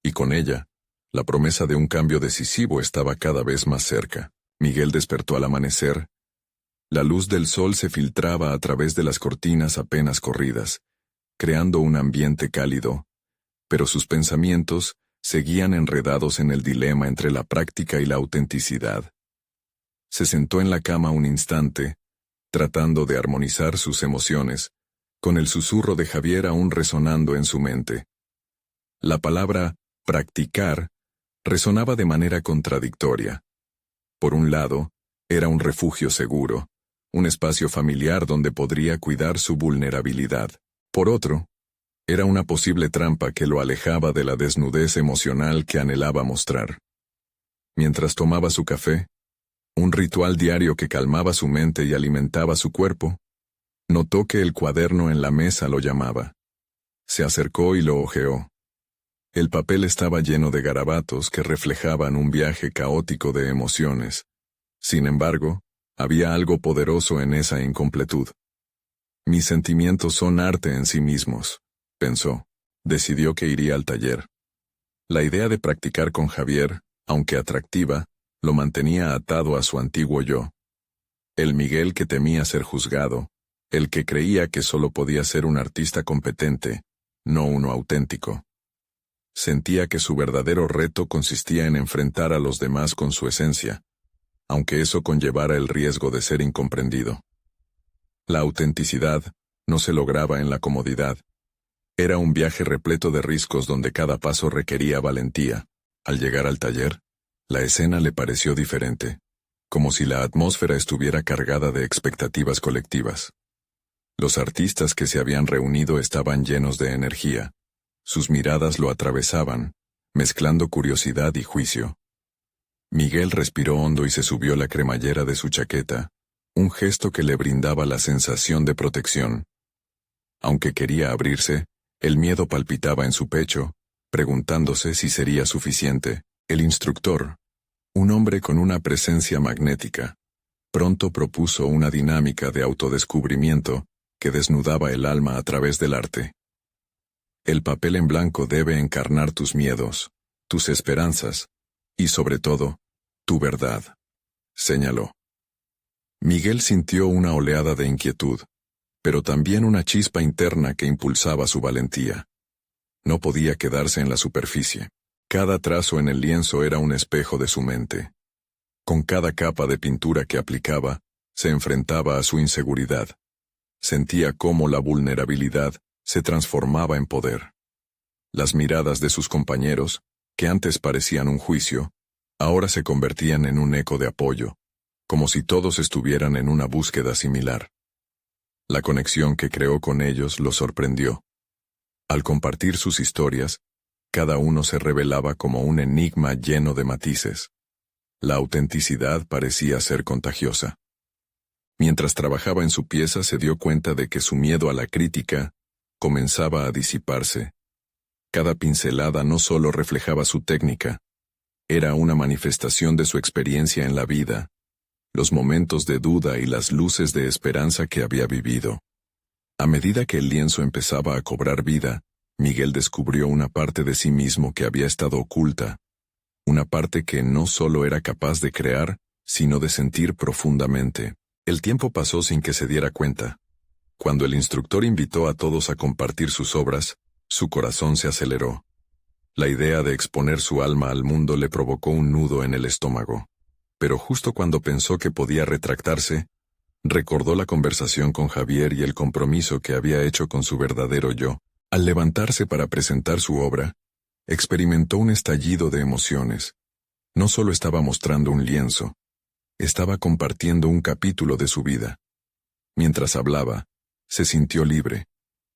[SPEAKER 1] y con ella, la promesa de un cambio decisivo estaba cada vez más cerca. Miguel despertó al amanecer. La luz del sol se filtraba a través de las cortinas apenas corridas, creando un ambiente cálido, pero sus pensamientos seguían enredados en el dilema entre la práctica y la autenticidad. Se sentó en la cama un instante, tratando de armonizar sus emociones, con el susurro de Javier aún resonando en su mente. La palabra practicar resonaba de manera contradictoria. Por un lado, era un refugio seguro, un espacio familiar donde podría cuidar su vulnerabilidad. Por otro, era una posible trampa que lo alejaba de la desnudez emocional que anhelaba mostrar. Mientras tomaba su café, un ritual diario que calmaba su mente y alimentaba su cuerpo, notó que el cuaderno en la mesa lo llamaba. Se acercó y lo hojeó. El papel estaba lleno de garabatos que reflejaban un viaje caótico de emociones. Sin embargo, había algo poderoso en esa incompletud. Mis sentimientos son arte en sí mismos, pensó. Decidió que iría al taller. La idea de practicar con Javier, aunque atractiva, lo mantenía atado a su antiguo yo. El Miguel que temía ser juzgado, el que creía que solo podía ser un artista competente, no uno auténtico. Sentía que su verdadero reto consistía en enfrentar a los demás con su esencia, aunque eso conllevara el riesgo de ser incomprendido. La autenticidad no se lograba en la comodidad. Era un viaje repleto de riscos donde cada paso requería valentía. Al llegar al taller, la escena le pareció diferente, como si la atmósfera estuviera cargada de expectativas colectivas. Los artistas que se habían reunido estaban llenos de energía. Sus miradas lo atravesaban, mezclando curiosidad y juicio. Miguel respiró hondo y se subió la cremallera de su chaqueta, un gesto que le brindaba la sensación de protección. Aunque quería abrirse, el miedo palpitaba en su pecho, preguntándose si sería suficiente. El instructor, un hombre con una presencia magnética, pronto propuso una dinámica de autodescubrimiento que desnudaba el alma a través del arte. El papel en blanco debe encarnar tus miedos, tus esperanzas, y sobre todo, tu verdad, señaló. Miguel sintió una oleada de inquietud, pero también una chispa interna que impulsaba su valentía. No podía quedarse en la superficie. Cada trazo en el lienzo era un espejo de su mente. Con cada capa de pintura que aplicaba, se enfrentaba a su inseguridad. Sentía cómo la vulnerabilidad se transformaba en poder. Las miradas de sus compañeros, que antes parecían un juicio, ahora se convertían en un eco de apoyo, como si todos estuvieran en una búsqueda similar. La conexión que creó con ellos lo sorprendió. Al compartir sus historias, cada uno se revelaba como un enigma lleno de matices. La autenticidad parecía ser contagiosa. Mientras trabajaba en su pieza se dio cuenta de que su miedo a la crítica comenzaba a disiparse. Cada pincelada no solo reflejaba su técnica, era una manifestación de su experiencia en la vida, los momentos de duda y las luces de esperanza que había vivido. A medida que el lienzo empezaba a cobrar vida, Miguel descubrió una parte de sí mismo que había estado oculta, una parte que no solo era capaz de crear, sino de sentir profundamente. El tiempo pasó sin que se diera cuenta. Cuando el instructor invitó a todos a compartir sus obras, su corazón se aceleró. La idea de exponer su alma al mundo le provocó un nudo en el estómago. Pero justo cuando pensó que podía retractarse, recordó la conversación con Javier y el compromiso que había hecho con su verdadero yo. Al levantarse para presentar su obra, experimentó un estallido de emociones. No solo estaba mostrando un lienzo, estaba compartiendo un capítulo de su vida. Mientras hablaba, se sintió libre,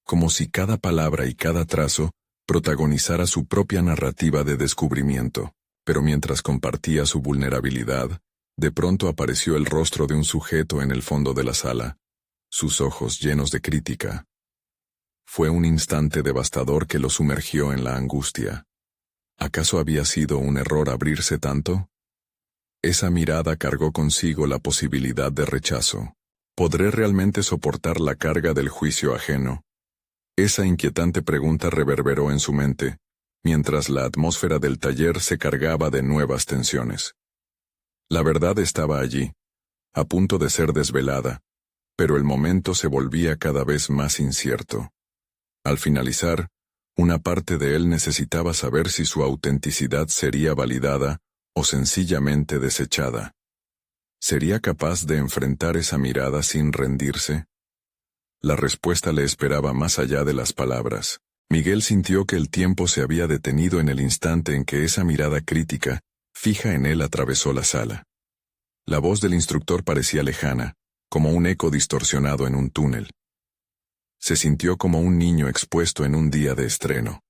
[SPEAKER 1] como si cada palabra y cada trazo protagonizara su propia narrativa de descubrimiento. Pero mientras compartía su vulnerabilidad, de pronto apareció el rostro de un sujeto en el fondo de la sala, sus ojos llenos de crítica. Fue un instante devastador que lo sumergió en la angustia. ¿Acaso había sido un error abrirse tanto? Esa mirada cargó consigo la posibilidad de rechazo. ¿Podré realmente soportar la carga del juicio ajeno? Esa inquietante pregunta reverberó en su mente, mientras la atmósfera del taller se cargaba de nuevas tensiones. La verdad estaba allí, a punto de ser desvelada, pero el momento se volvía cada vez más incierto. Al finalizar, una parte de él necesitaba saber si su autenticidad sería validada o sencillamente desechada. ¿Sería capaz de enfrentar esa mirada sin rendirse? La respuesta le esperaba más allá de las palabras. Miguel sintió que el tiempo se había detenido en el instante en que esa mirada crítica, fija en él, atravesó la sala. La voz del instructor parecía lejana, como un eco distorsionado en un túnel. Se sintió como un niño expuesto en un día de estreno,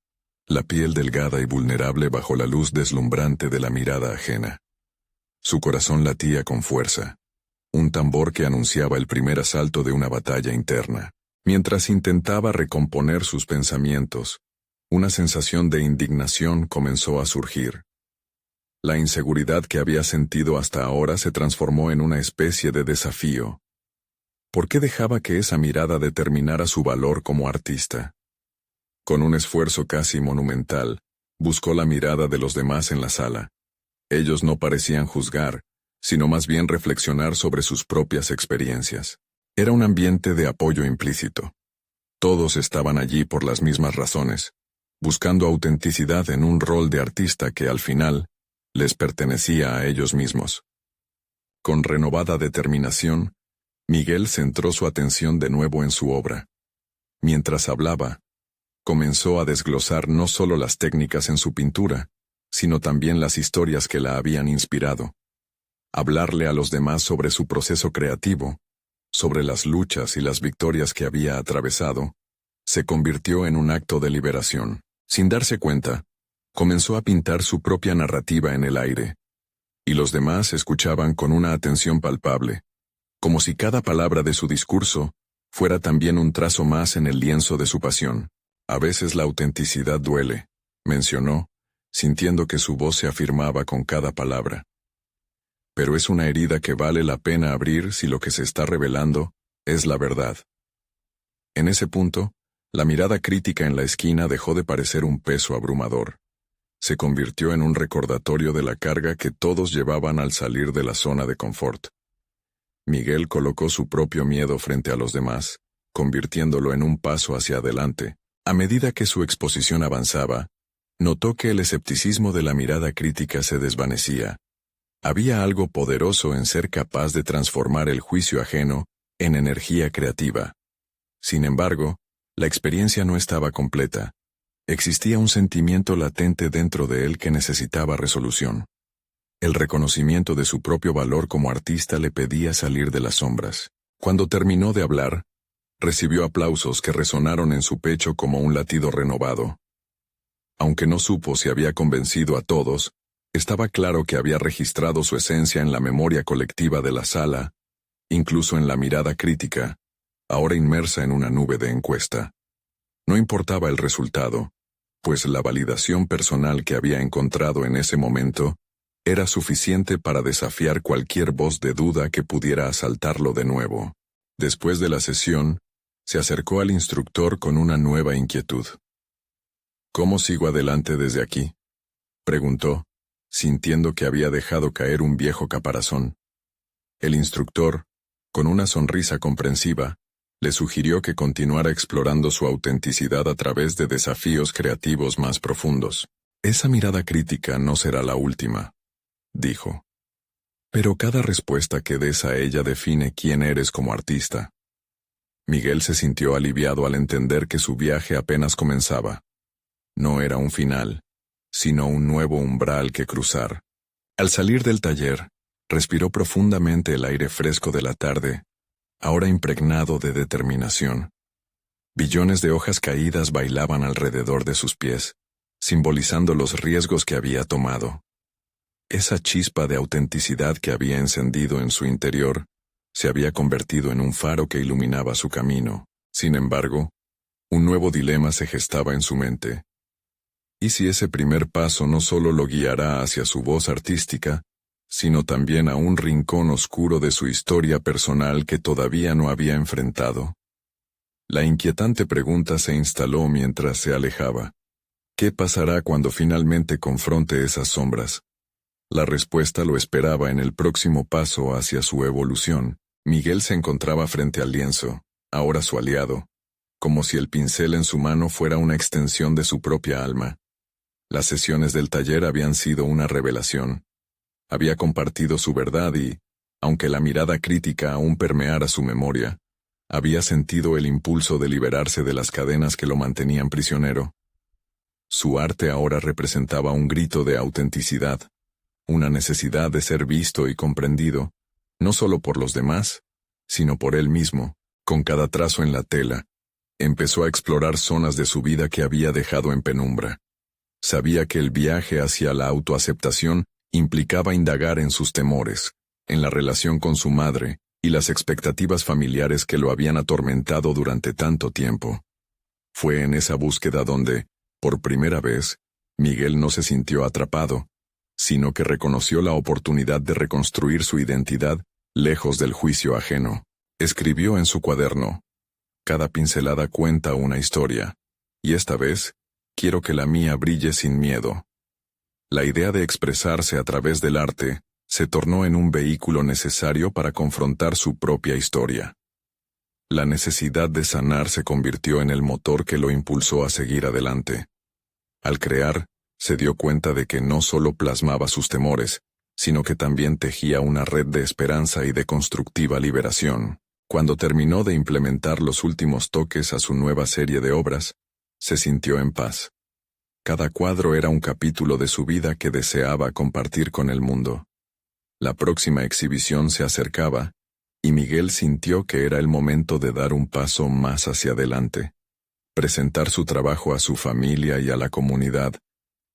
[SPEAKER 1] la piel delgada y vulnerable bajo la luz deslumbrante de la mirada ajena. Su corazón latía con fuerza, un tambor que anunciaba el primer asalto de una batalla interna. Mientras intentaba recomponer sus pensamientos, una sensación de indignación comenzó a surgir. La inseguridad que había sentido hasta ahora se transformó en una especie de desafío. ¿Por qué dejaba que esa mirada determinara su valor como artista? Con un esfuerzo casi monumental, buscó la mirada de los demás en la sala. Ellos no parecían juzgar, sino más bien reflexionar sobre sus propias experiencias. Era un ambiente de apoyo implícito. Todos estaban allí por las mismas razones, buscando autenticidad en un rol de artista que al final les pertenecía a ellos mismos. Con renovada determinación, Miguel centró su atención de nuevo en su obra. Mientras hablaba, comenzó a desglosar no solo las técnicas en su pintura, sino también las historias que la habían inspirado. Hablarle a los demás sobre su proceso creativo, sobre las luchas y las victorias que había atravesado, se convirtió en un acto de liberación. Sin darse cuenta, comenzó a pintar su propia narrativa en el aire, y los demás escuchaban con una atención palpable, como si cada palabra de su discurso fuera también un trazo más en el lienzo de su pasión. A veces la autenticidad duele, mencionó, sintiendo que su voz se afirmaba con cada palabra. Pero es una herida que vale la pena abrir si lo que se está revelando es la verdad. En ese punto, la mirada crítica en la esquina dejó de parecer un peso abrumador. Se convirtió en un recordatorio de la carga que todos llevaban al salir de la zona de confort. Miguel colocó su propio miedo frente a los demás, convirtiéndolo en un paso hacia adelante. A medida que su exposición avanzaba, notó que el escepticismo de la mirada crítica se desvanecía. Había algo poderoso en ser capaz de transformar el juicio ajeno en energía creativa. Sin embargo, la experiencia no estaba completa. Existía un sentimiento latente dentro de él que necesitaba resolución. El reconocimiento de su propio valor como artista le pedía salir de las sombras. Cuando terminó de hablar, recibió aplausos que resonaron en su pecho como un latido renovado. Aunque no supo si había convencido a todos, estaba claro que había registrado su esencia en la memoria colectiva de la sala, incluso en la mirada crítica, ahora inmersa en una nube de encuesta. No importaba el resultado, pues la validación personal que había encontrado en ese momento era suficiente para desafiar cualquier voz de duda que pudiera asaltarlo de nuevo. Después de la sesión, se acercó al instructor con una nueva inquietud. ¿Cómo sigo adelante desde aquí?, preguntó, sintiendo que había dejado caer un viejo caparazón. El instructor, con una sonrisa comprensiva, le sugirió que continuara explorando su autenticidad a través de desafíos creativos más profundos. Esa mirada crítica no será la última, dijo. Pero cada respuesta que des a ella define quién eres como artista. Miguel se sintió aliviado al entender que su viaje apenas comenzaba. No era un final, sino un nuevo umbral que cruzar. Al salir del taller, respiró profundamente el aire fresco de la tarde, ahora impregnado de determinación. Billones de hojas caídas bailaban alrededor de sus pies, simbolizando los riesgos que había tomado. Esa chispa de autenticidad que había encendido en su interior se había convertido en un faro que iluminaba su camino. Sin embargo, un nuevo dilema se gestaba en su mente. ¿Y si ese primer paso no solo lo guiará hacia su voz artística, sino también a un rincón oscuro de su historia personal que todavía no había enfrentado? La inquietante pregunta se instaló mientras se alejaba. ¿Qué pasará cuando finalmente confronte esas sombras? La respuesta lo esperaba en el próximo paso hacia su evolución. Miguel se encontraba frente al lienzo, ahora su aliado, como si el pincel en su mano fuera una extensión de su propia alma. Las sesiones del taller habían sido una revelación. Había compartido su verdad y, aunque la mirada crítica aún permeara su memoria, había sentido el impulso de liberarse de las cadenas que lo mantenían prisionero. Su arte ahora representaba un grito de autenticidad, una necesidad de ser visto y comprendido, no solo por los demás, sino por él mismo. Con cada trazo en la tela, empezó a explorar zonas de su vida que había dejado en penumbra. Sabía que el viaje hacia la autoaceptación implicaba indagar en sus temores, en la relación con su madre y las expectativas familiares que lo habían atormentado durante tanto tiempo. Fue en esa búsqueda donde, por primera vez, Miguel no se sintió atrapado, sino que reconoció la oportunidad de reconstruir su identidad lejos del juicio ajeno. Escribió en su cuaderno: «Cada pincelada cuenta una historia, y esta vez, quiero que la mía brille sin miedo». La idea de expresarse a través del arte se tornó en un vehículo necesario para confrontar su propia historia. La necesidad de sanar se convirtió en el motor que lo impulsó a seguir adelante. Al crear, se dio cuenta de que no solo plasmaba sus temores, sino que también tejía una red de esperanza y de constructiva liberación. Cuando terminó de implementar los últimos toques a su nueva serie de obras, se sintió en paz. Cada cuadro era un capítulo de su vida que deseaba compartir con el mundo. La próxima exhibición se acercaba, y Miguel sintió que era el momento de dar un paso más hacia adelante. Presentar su trabajo a su familia y a la comunidad,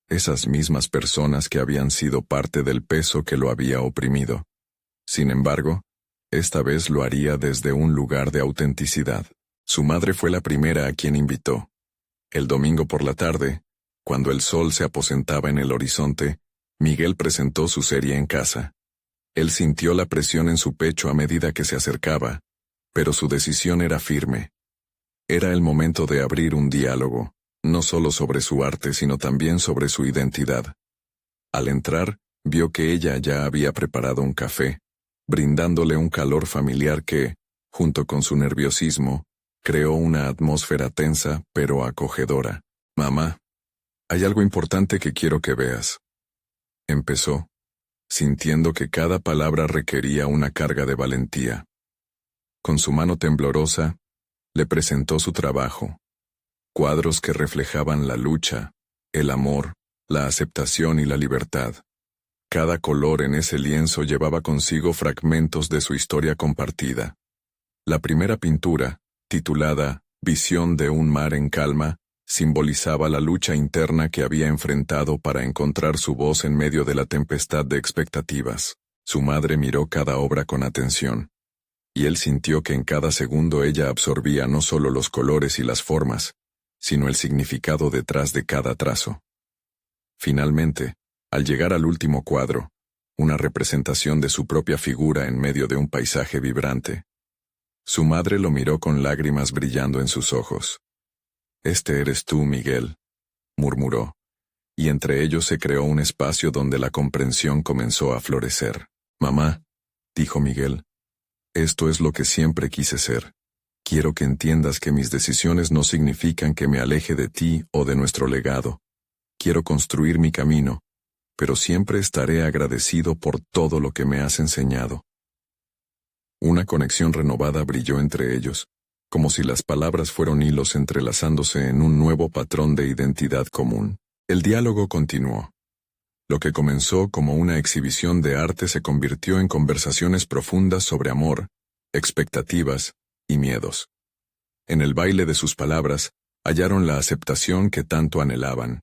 [SPEAKER 1] esas mismas personas que habían sido parte del peso que lo había oprimido. Sin embargo, esta vez lo haría desde un lugar de autenticidad. Su madre fue la primera a quien invitó. El domingo por la tarde, cuando el sol se aposentaba en el horizonte, Miguel presentó su serie en casa. Él sintió la presión en su pecho a medida que se acercaba, pero su decisión era firme. Era el momento de abrir un diálogo, no solo sobre su arte sino también sobre su identidad. Al entrar, vio que ella ya había preparado un café, brindándole un calor familiar que, junto con su nerviosismo, creó una atmósfera tensa pero acogedora. «Mamá, hay algo importante que quiero que veas», empezó, sintiendo que cada palabra requería una carga de valentía. Con su mano temblorosa, le presentó su trabajo. Cuadros que reflejaban la lucha, el amor, la aceptación y la libertad. Cada color en ese lienzo llevaba consigo fragmentos de su historia compartida. La primera pintura, titulada «Visión de un mar en calma», simbolizaba la lucha interna que había enfrentado para encontrar su voz en medio de la tempestad de expectativas. Su madre miró cada obra con atención, y él sintió que en cada segundo ella absorbía no solo los colores y las formas, sino el significado detrás de cada trazo. Finalmente, al llegar al último cuadro, una representación de su propia figura en medio de un paisaje vibrante, su madre lo miró con lágrimas brillando en sus ojos. «Este eres tú, Miguel», murmuró, y entre ellos se creó un espacio donde la comprensión comenzó a florecer. «Mamá», dijo Miguel. Esto es lo que siempre quise ser. Quiero que entiendas que mis decisiones no significan que me aleje de ti o de nuestro legado. Quiero construir mi camino, pero siempre estaré agradecido por todo lo que me has enseñado. Una conexión renovada brilló entre ellos, como si las palabras fueran hilos entrelazándose en un nuevo patrón de identidad común. El diálogo continuó. Lo que comenzó como una exhibición de arte se convirtió en conversaciones profundas sobre amor, expectativas y miedos. En el baile de sus palabras, hallaron la aceptación que tanto anhelaban.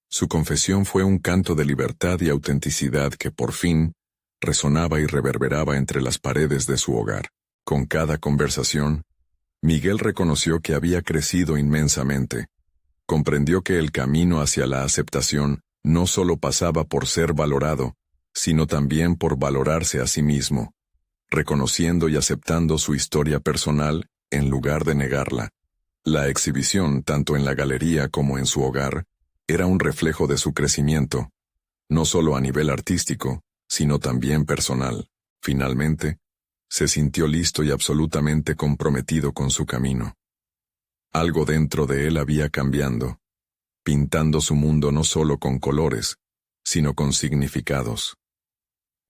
[SPEAKER 1] Su confesión fue un canto de libertad y autenticidad que por fin resonaba y reverberaba entre las paredes de su hogar. Con cada conversación, Miguel reconoció que había crecido inmensamente. Comprendió que el camino hacia la aceptación no solo pasaba por ser valorado, sino también por valorarse a sí mismo, reconociendo y aceptando su historia personal en lugar de negarla. La exhibición, tanto en la galería como en su hogar, era un reflejo de su crecimiento, no solo a nivel artístico, sino también personal. Finalmente, se sintió listo y absolutamente comprometido con su camino. Algo dentro de él había cambiando, pintando su mundo no solo con colores, sino con significados.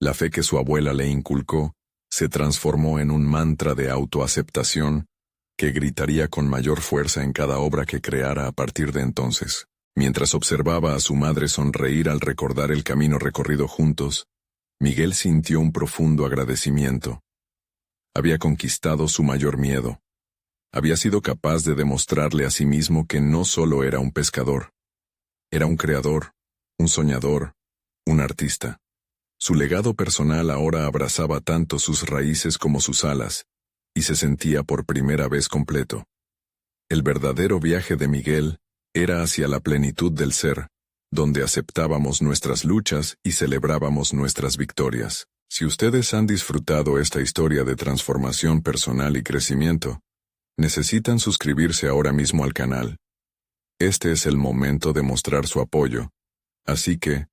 [SPEAKER 1] La fe que su abuela le inculcó se transformó en un mantra de autoaceptación que gritaría con mayor fuerza en cada obra que creara a partir de entonces. Mientras observaba a su madre sonreír al recordar el camino recorrido juntos, Miguel sintió un profundo agradecimiento. Había conquistado su mayor miedo. Había sido capaz de demostrarle a sí mismo que no solo era un pescador. Era un creador, un soñador, un artista. Su legado personal ahora abrazaba tanto sus raíces como sus alas, y se sentía por primera vez completo. El verdadero viaje de Miguel era hacia la plenitud del ser, donde aceptábamos nuestras luchas y celebrábamos nuestras victorias. Si ustedes han disfrutado esta historia de transformación personal y crecimiento, necesitan suscribirse ahora mismo al canal. Este es el momento de mostrar su apoyo, así que,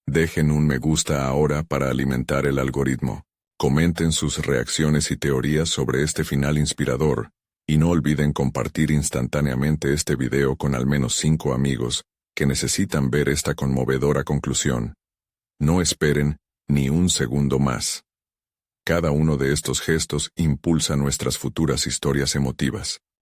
[SPEAKER 1] dejen un me gusta ahora para alimentar el algoritmo. Comenten sus reacciones y teorías sobre este final inspirador, y no olviden compartir instantáneamente este video con al menos 5 amigos que necesitan ver esta conmovedora conclusión. No esperen ni un segundo más. Cada uno de estos gestos impulsa nuestras futuras historias emotivas.